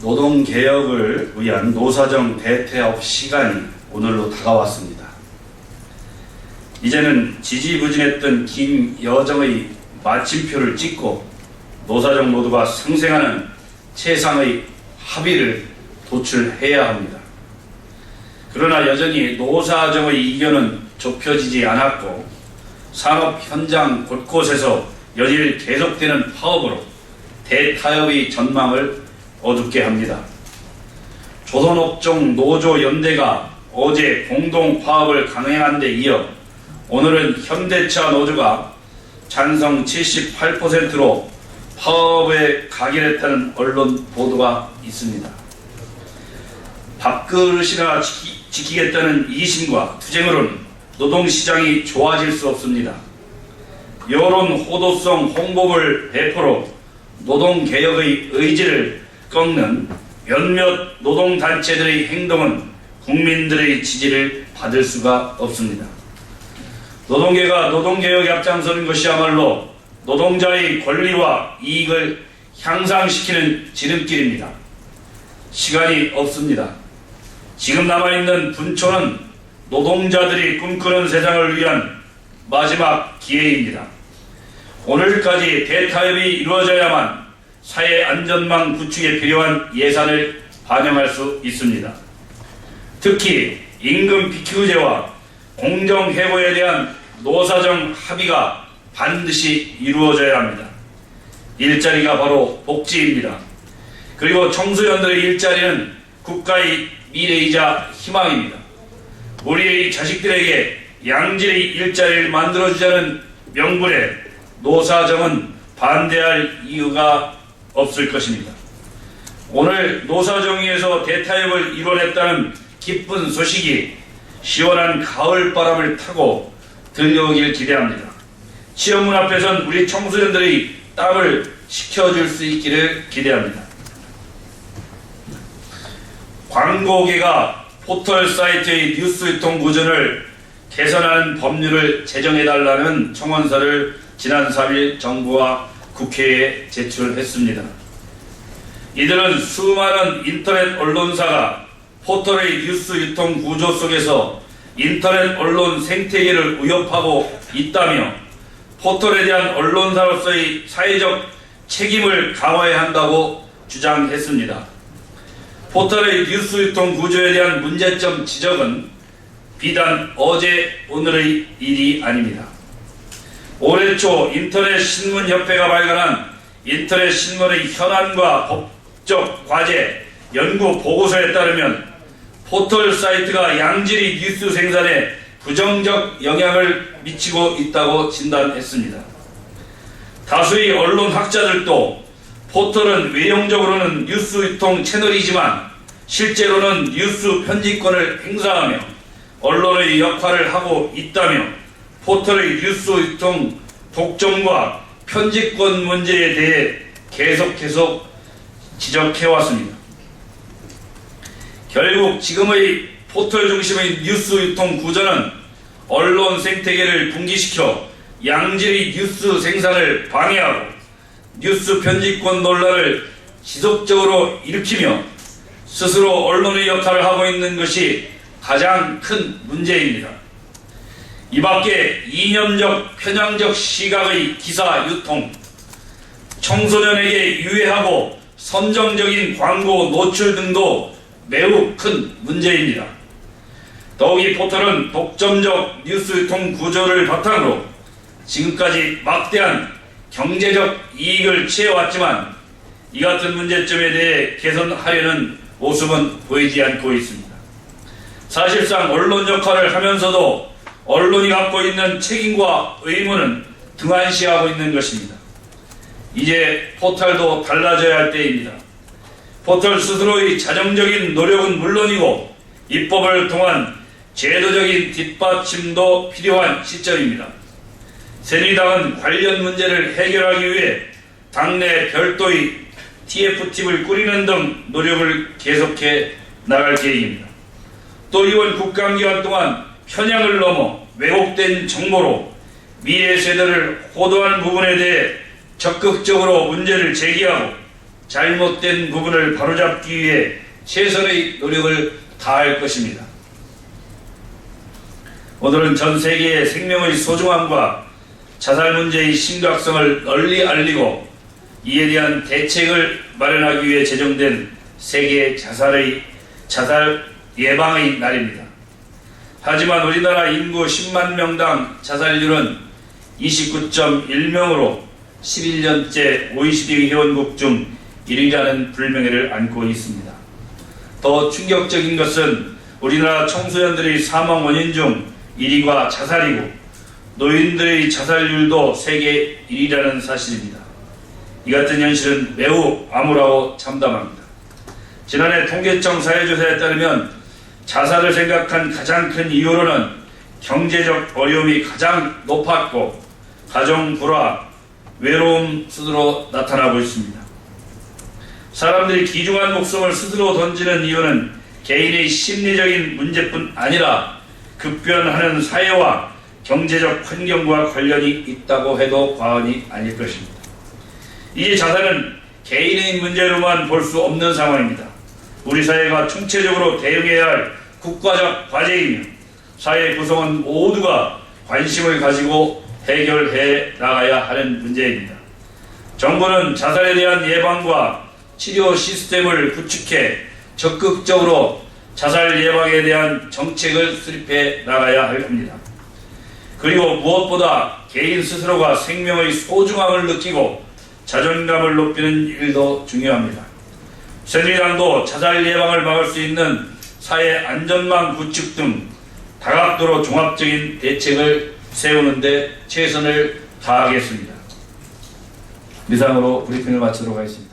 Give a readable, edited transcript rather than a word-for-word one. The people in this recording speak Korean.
노동개혁을 위한 노사정 대퇴업 시간이 오늘로 다가왔습니다. 이제는 지지부진했던 긴 여정의 마침표를 찍고 노사정 모두가 상생하는 최상의 합의를 도출해야 합니다. 그러나 여전히 노사정의 이견은 좁혀지지 않았고 산업 현장 곳곳에서 연일 계속되는 파업으로 대타협의 전망을 어둡게 합니다. 조선업종 노조연대가 어제 공동 파업을 강행한 데 이어 오늘은 현대차 노조가 찬성 78%로 파업에 가결했다는 언론 보도가 있습니다. 밥그릇이나 지키겠다는 이심과 투쟁으로는 노동시장이 좋아질 수 없습니다. 여론 호도성 홍보물 배포로 노동개혁의 의지를 꺾는 몇몇 노동단체들의 행동은 국민들의 지지를 받을 수가 없습니다. 노동계가 노동개혁에 앞장서는 것이야말로 노동자의 권리와 이익을 향상시키는 지름길입니다. 시간이 없습니다. 지금 남아있는 분초는 노동자들이 꿈꾸는 세상을 위한 마지막 기회입니다. 오늘까지 대타협이 이루어져야만 사회 안전망 구축에 필요한 예산을 반영할 수 있습니다. 특히 임금 비키구제와 공정해고에 대한 노사정 합의가 반드시 이루어져야 합니다. 일자리가 바로 복지입니다. 그리고 청소년들의 일자리는 국가의 미래이자 희망입니다. 우리의 자식들에게 양질의 일자리를 만들어주자는 명분에 노사정은 반대할 이유가 없을 것입니다. 오늘 노사정의에서 대타협을 이뤄냈다는 기쁜 소식이 시원한 가을바람을 타고 들려오길 기대합니다. 시험문 앞에선 우리 청소년들의 땀을 식혀줄 수 있기를 기대합니다. 광고계가 포털 사이트의 뉴스 유통 구조를 개선하는 법률을 제정해달라는 청원서를 지난 3일 정부와 국회에 제출했습니다. 이들은 수많은 인터넷 언론사가 포털의 뉴스 유통 구조 속에서 인터넷 언론 생태계를 위협하고 있다며 포털에 대한 언론사로서의 사회적 책임을 강화해야 한다고 주장했습니다. 포털의 뉴스 유통 구조에 대한 문제점 지적은 비단 어제 오늘의 일이 아닙니다. 올해 초 인터넷 신문협회가 발간한 인터넷 신문의 현안과 법적 과제 연구 보고서에 따르면 포털 사이트가 양질의 뉴스 생산에 부정적 영향을 미치고 있다고 진단했습니다. 다수의 언론 학자들도 포털은 외형적으로는 뉴스 유통 채널이지만 실제로는 뉴스 편집권을 행사하며 언론의 역할을 하고 있다며 포털의 뉴스 유통 독점과 편집권 문제에 대해 계속 지적해왔습니다. 결국 지금의 포털 중심의 뉴스 유통 구조는 언론 생태계를 붕괴시켜 양질의 뉴스 생산을 방해하고 뉴스 편집권 논란을 지속적으로 일으키며 스스로 언론의 역할을 하고 있는 것이 가장 큰 문제입니다. 이 밖에 이념적 편향적 시각의 기사 유통, 청소년에게 유해하고 선정적인 광고 노출 등도 매우 큰 문제입니다. 더욱이 포털은 독점적 뉴스 유통 구조를 바탕으로 지금까지 막대한 경제적 이익을 취해왔지만 이 같은 문제점에 대해 개선하려는 모습은 보이지 않고 있습니다. 사실상 언론 역할을 하면서도 언론이 갖고 있는 책임과 의무는 등한시하고 있는 것입니다. 이제 포털도 달라져야 할 때입니다. 포털 스스로의 자정적인 노력은 물론이고 입법을 통한 제도적인 뒷받침도 필요한 시점입니다. 새누리당은 관련 문제를 해결하기 위해 당내 별도의 TF팀을 꾸리는 등 노력을 계속해 나갈 계획입니다. 또 이번 국감기간 동안 편향을 넘어 왜곡된 정보로 미래 세대를 호도하는 부분에 대해 적극적으로 문제를 제기하고 잘못된 부분을 바로잡기 위해 최선의 노력을 다할 것입니다. 오늘은 전 세계의 생명의 소중함과 자살 문제의 심각성을 널리 알리고 이에 대한 대책을 마련하기 위해 제정된 세계 자살 예방의 날입니다. 하지만 우리나라 인구 10만 명당 자살률은 29.1명으로 11년째 OECD 회원국 중 1위라는 불명예를 안고 있습니다. 더 충격적인 것은 우리나라 청소년들의 사망 원인 중 1위가 자살이고 노인들의 자살률도 세계 1위라는 사실입니다. 이 같은 현실은 매우 암울하고 참담합니다. 지난해 통계청 사회조사에 따르면 자살을 생각한 가장 큰 이유로는 경제적 어려움이 가장 높았고 가정 불화, 외로움 순으로 나타나고 있습니다. 사람들이 귀중한 목숨을 스스로 던지는 이유는 개인의 심리적인 문제뿐 아니라 급변하는 사회와 경제적 환경과 관련이 있다고 해도 과언이 아닐 것입니다. 이 자살은 개인의 문제로만 볼 수 없는 상황입니다. 우리 사회가 총체적으로 대응해야 할 국가적 과제이며 사회 구성원 모두가 관심을 가지고 해결해 나가야 하는 문제입니다. 정부는 자살에 대한 예방과 치료 시스템을 구축해 적극적으로 자살 예방에 대한 정책을 수립해 나가야 합니다. 그리고 무엇보다 개인 스스로가 생명의 소중함을 느끼고 자존감을 높이는 일도 중요합니다. 새누리당도 자살 예방을 막을 수 있는 사회 안전망 구축 등 다각도로 종합적인 대책을 세우는 데 최선을 다하겠습니다. 이상으로 브리핑을 마치도록 하겠습니다.